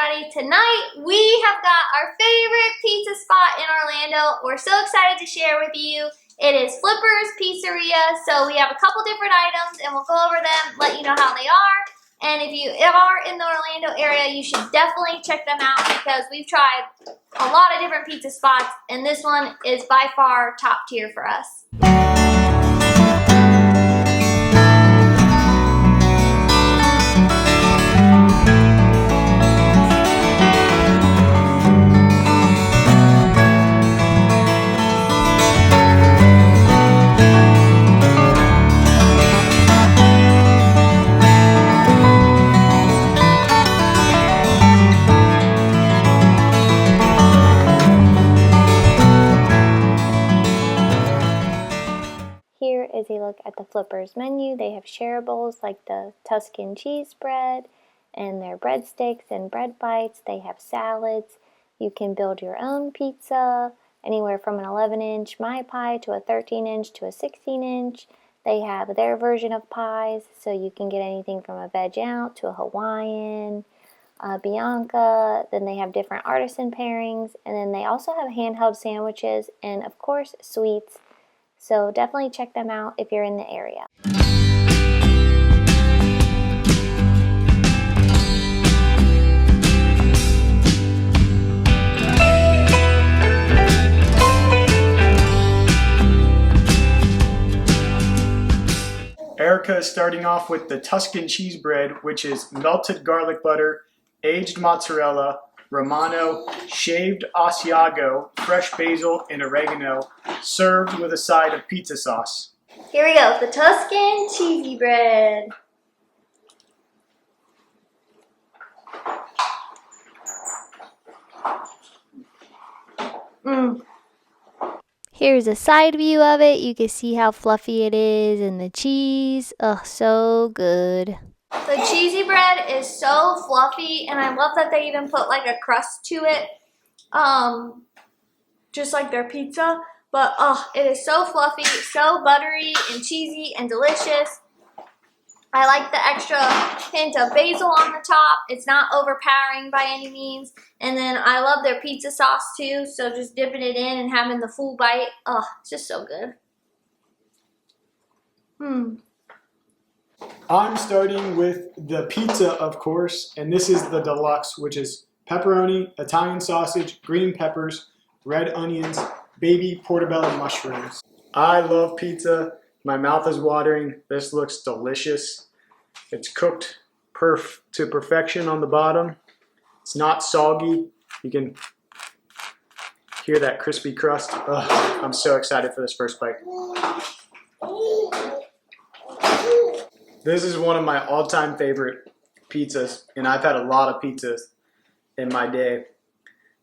everybody. Tonight we have got our favorite pizza spot in Orlando. We're so excited to share with you. It is Flipper's Pizzeria. So we have a couple different items and we'll go over them, let you know how they are. And if you are in the Orlando area, you should definitely check them out because we've tried a lot of different pizza spots and this one is by far top tier for us. Here is a look at the Flippers menu. They have shareables like the Tuscan cheese bread and their breadsticks and bread bites. They have salads. You can build your own pizza, anywhere from an 11-inch my pie to a 13-inch to a 16-inch. They have their version of pies, so you can get anything from a veg out to a Hawaiian, Bianca. Then they have different artisan pairings, and then they also have handheld sandwiches and of course sweets. So definitely check them out if you're in the area. Erica is starting off with the Tuscan cheese bread, which is melted garlic butter, aged mozzarella, Romano, shaved Asiago, fresh basil, and oregano, served with a side of pizza sauce. Here we go, the Tuscan cheesy bread. Here's a side view of it. You can see how fluffy it is and the cheese. Oh, so good. The cheesy bread is so fluffy and I love that they even put like a crust to it. Just like their pizza. But it is so fluffy, so buttery and cheesy and delicious. I like the extra hint of basil on the top. It's not overpowering by any means. And then I love their pizza sauce too. So just dipping it in and having the full bite. Oh, it's just so good. I'm starting with the pizza, of course, and this is the deluxe, which is pepperoni, Italian sausage, green peppers, red onions, baby portobello mushrooms. I love pizza. My mouth is watering. This looks delicious. It's cooked to perfection on the bottom. It's not soggy. You can hear that crispy crust. Ugh, I'm so excited for this first bite. This is one of my all-time favorite pizzas, and I've had a lot of pizzas in my day.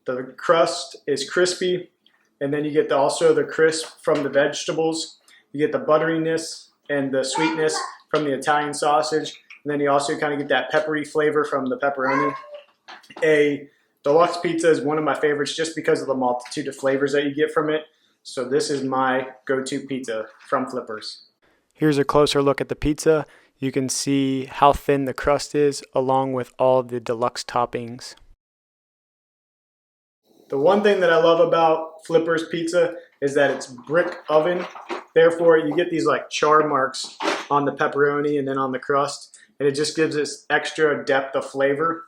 The crust is crispy, and then you get also the crisp from the vegetables. You get the butteriness and the sweetness from the Italian sausage, and then you also kind of get that peppery flavor from the pepperoni. A deluxe pizza is one of my favorites just because of the multitude of flavors that you get from it. So this is my go-to pizza from Flippers. Here's a closer look at the pizza. You can see how thin the crust is along with all the deluxe toppings. The one thing that I love about Flippers pizza is that it's brick oven. Therefore, you get these like char marks on the pepperoni and then on the crust. And it just gives this extra depth of flavor.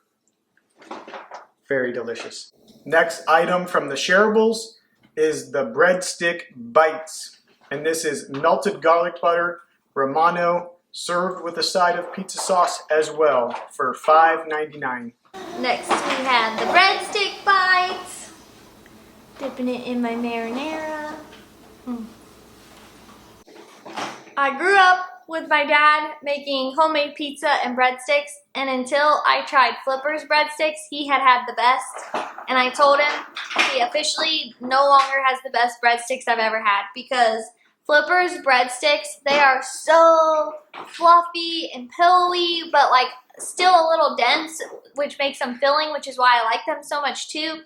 Very delicious. Next item from the shareables is the breadstick bites. And this is melted garlic butter, Romano, served with a side of pizza sauce as well for $5.99. Next we have the breadstick bites. Dipping it in my marinara. I grew up with my dad making homemade pizza and breadsticks, and until I tried Flipper's breadsticks, he had the best. And I told him he officially no longer has the best breadsticks I've ever had because Flipper's breadsticks, they are so fluffy and pillowy, but like still a little dense, which makes them filling, which is why I like them so much too.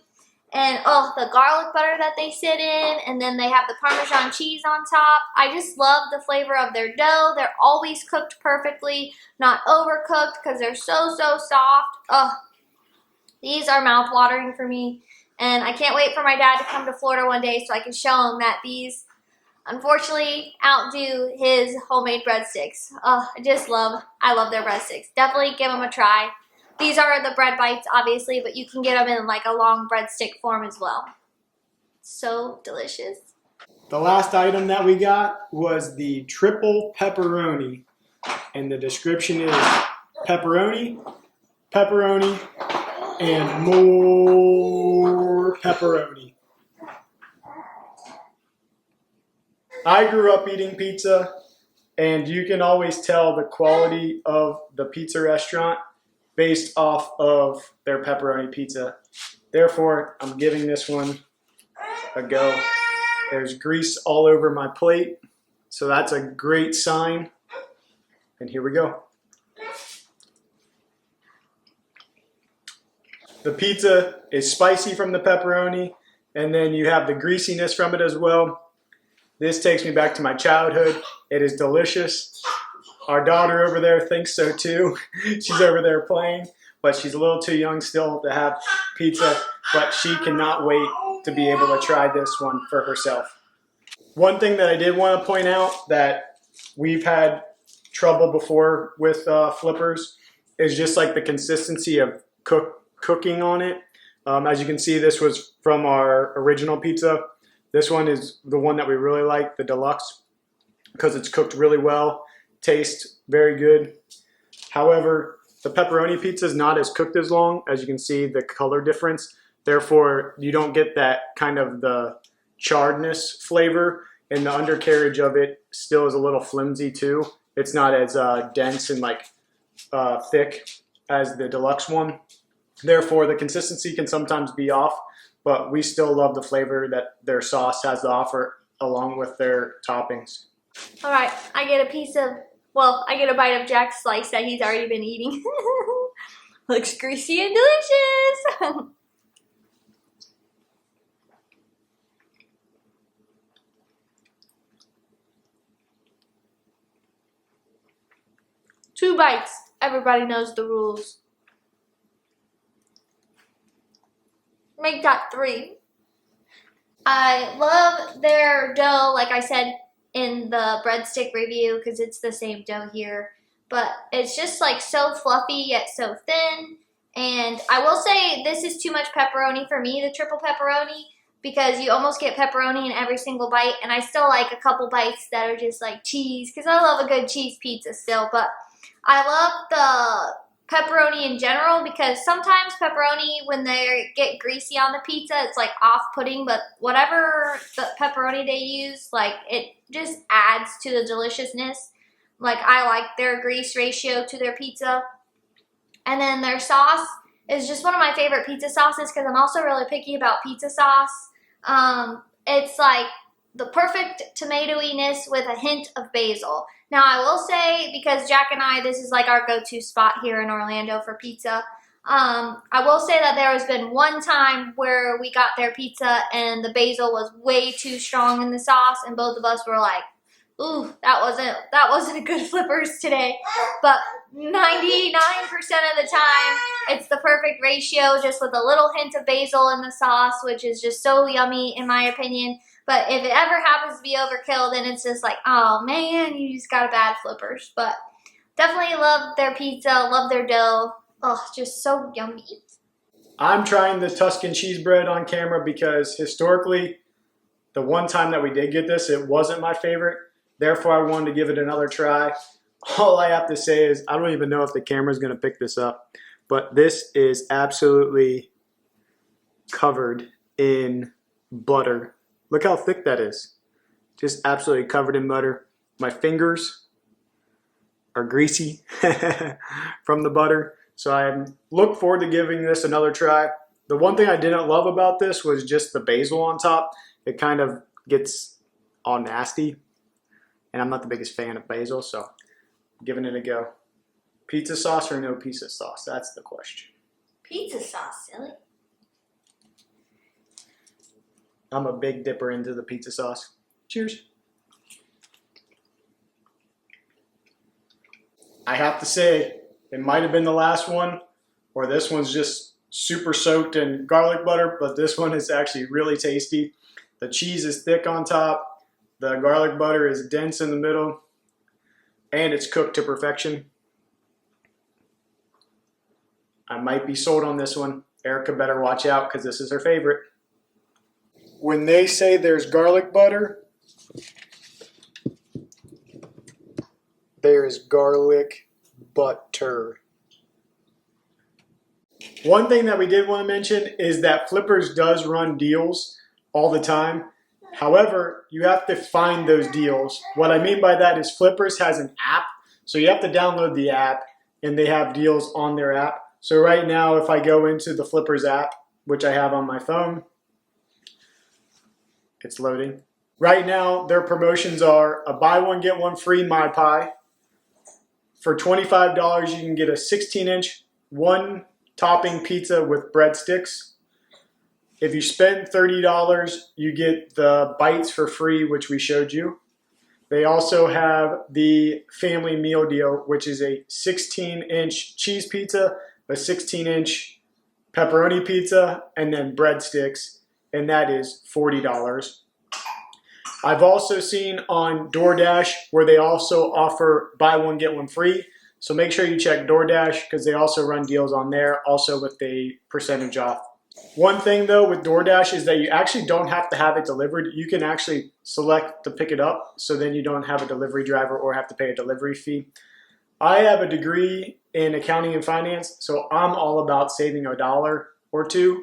And the garlic butter that they sit in, and then they have the Parmesan cheese on top. I just love the flavor of their dough. They're always cooked perfectly, not overcooked because they're so soft. These are mouth-watering for me, and I can't wait for my dad to come to Florida one day so I can show him that these unfortunately outdo his homemade breadsticks. Oh, I love their breadsticks. Definitely give them a try. These are the bread bites, obviously, but you can get them in like a long breadstick form as well. So delicious. The last item that we got was the triple pepperoni, and the description is pepperoni, pepperoni, and more pepperoni. I grew up eating pizza, and you can always tell the quality of the pizza restaurant based off of their pepperoni pizza. Therefore, I'm giving this one a go. There's grease all over my plate, so that's a great sign. And here we go. The pizza is spicy from the pepperoni, and then you have the greasiness from it as well. This takes me back to my childhood. It is delicious. Our daughter over there thinks so too. She's over there playing, but she's a little too young still to have pizza, but she cannot wait to be able to try this one for herself. One thing that I did want to point out that we've had trouble before with flippers is just like the consistency of cooking on it. As you can see, this was from our original pizza. This one is the one that we really like, the deluxe, because it's cooked really well, tastes very good. However, the pepperoni pizza is not as cooked as long. As you can see, the color difference. Therefore, you don't get that kind of the charredness flavor, and the undercarriage of it still is a little flimsy too. It's not as dense and like thick as the deluxe one. Therefore, the consistency can sometimes be off, but we still love the flavor that their sauce has to offer along with their toppings. All right, I get a bite of Jack's slice that he's already been eating. Looks greasy and delicious. Two bites. Everybody knows the rules. Make that 3. I love their dough, like I said in the breadstick review, because it's the same dough here. But it's just like so fluffy yet so thin. And I will say this is too much pepperoni for me, the triple pepperoni, because you almost get pepperoni in every single bite. And I still like a couple bites that are just like cheese, because I love a good cheese pizza still. But I love the pepperoni in general, because sometimes pepperoni, when they get greasy on the pizza, it's like off-putting, but whatever the pepperoni they use, like it just adds to the deliciousness. Like I like their grease ratio to their pizza. And then their sauce is just one of my favorite pizza sauces, because I'm also really picky about pizza sauce. It's like the perfect tomatoiness with a hint of basil. Now, I will say, because Jack and I, this is like our go-to spot here in Orlando for pizza. I will say that there has been one time where we got their pizza and the basil was way too strong in the sauce, and both of us were like, ooh, that wasn't a good flippers today. But 99% of the time, it's the perfect ratio, just with a little hint of basil in the sauce, which is just so yummy in my opinion. But if it ever happens to be overkill, then it's just like, oh man, you just got a bad flippers. But definitely love their pizza, love their dough. Oh, just so yummy. I'm trying the Tuscan cheese bread on camera because historically, the one time that we did get this, it wasn't my favorite. Therefore, I wanted to give it another try. All I have to say is I don't even know if the camera's going to pick this up, but this is absolutely covered in butter. Look how thick that is. Just absolutely covered in butter. My fingers are greasy from the butter. So I look forward to giving this another try. The one thing I didn't love about this was just the basil on top. It kind of gets all nasty. And I'm not the biggest fan of basil, so I'm giving it a go. Pizza sauce or no pizza sauce? That's the question. Pizza sauce, silly. I'm a big dipper into the pizza sauce. Cheers. I have to say, it might have been the last one, or this one's just super soaked in garlic butter, but this one is actually really tasty. The cheese is thick on top, the garlic butter is dense in the middle, and it's cooked to perfection. I might be sold on this one. Erica better watch out because this is her favorite. When they say there's garlic butter, there's garlic butter. One thing that we did want to mention is that Flippers does run deals all the time. However, you have to find those deals. What I mean by that is Flippers has an app, so you have to download the app, and they have deals on their app. So right now, if I go into the Flippers app, which I have on my phone, it's loading. Right now, their promotions are a buy one, get one free My Pie. For $25, you can get a 16-inch, one topping pizza with breadsticks. If you spend $30, you get the bites for free, which we showed you. They also have the family meal deal, which is a 16-inch cheese pizza, a 16-inch pepperoni pizza, and then breadsticks, and that is $40. I've also seen on DoorDash where they also offer buy one, get one free. So make sure you check DoorDash because they also run deals on there, also with a percentage off. One thing though with DoorDash is that you actually don't have to have it delivered. You can actually select to pick it up, so then you don't have a delivery driver or have to pay a delivery fee. I have a degree in accounting and finance, so I'm all about saving $1 or $2.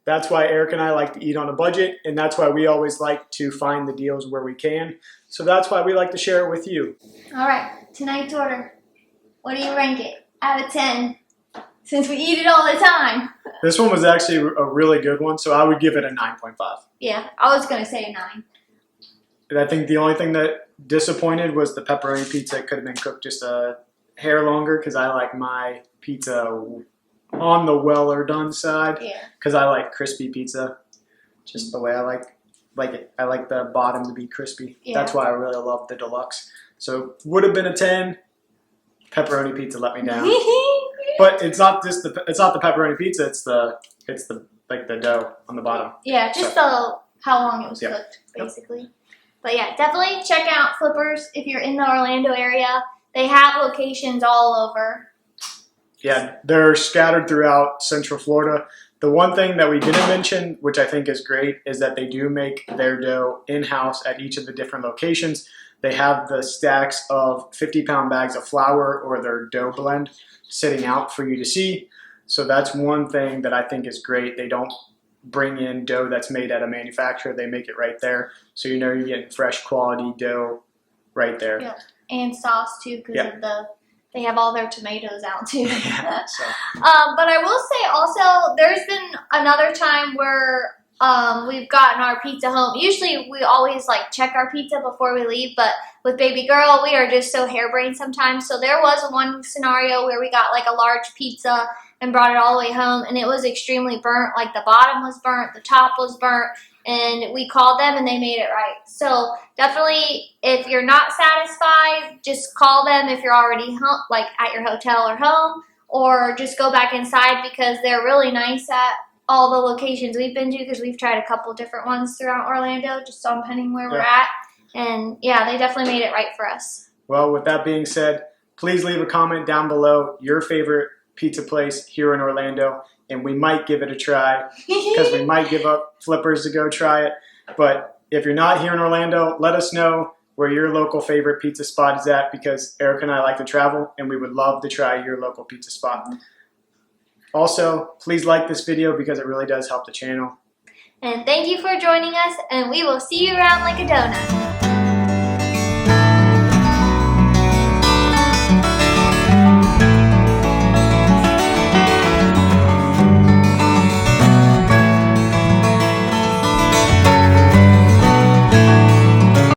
That's why Eric and I like to eat on a budget, and that's why we always like to find the deals where we can. So that's why we like to share it with you. All right, tonight's order. What do you rank it out of 10? Since we eat it all the time. This one was actually a really good one, so I would give it a 9.5. Yeah, I was going to say a 9. And I think the only thing that disappointed was the pepperoni pizza. It could have been cooked just a hair longer because I like my pizza on the well done side. Yeah. Because I like crispy pizza, just the way I like it. I like the bottom to be crispy. Yeah. That's why I really love the deluxe. So would have been a 10. Pepperoni pizza let me down. But it's not just the pepperoni pizza. It's the like the dough on the bottom. Yeah, just how long it was cooked, basically. Yep. But yeah, definitely check out Flippers if you're in the Orlando area. They have locations all over. Yeah, they're scattered throughout Central Florida. The one thing that we didn't mention, which I think is great, is that they do make their dough in-house at each of the different locations. They have the stacks of 50-pound bags of flour or their dough blend sitting out for you to see. So that's one thing that I think is great. They don't bring in dough that's made at a manufacturer. They make it right there. So you know you're getting fresh quality dough right there. Yeah. And sauce too, because of they have all their tomatoes out too. Yeah, so. But I will say also, there's been another time where we've gotten our pizza home. Usually we always like check our pizza before we leave, but with baby girl, we are just so harebrained sometimes. So there was one scenario where we got like a large pizza and brought it all the way home, and it was extremely burnt. Like the bottom was burnt, the top was burnt, and we called them and they made it right. So definitely, if you're not satisfied, just call them if you're already home, like at your hotel or home, or just go back inside because they're really nice at all the locations we've been to, because we've tried a couple different ones throughout Orlando, just depending where we're at. And yeah, they definitely made it right for us. Well, with that being said, please leave a comment down below your favorite pizza place here in Orlando, and we might give it a try because we might give up Flippers to go try it. But if you're not here in Orlando, let us know where your local favorite pizza spot is at, because Eric and I like to travel and we would love to try your local pizza spot. Also, please like this video because it really does help the channel. And thank you for joining us, and we will see you around like a donut.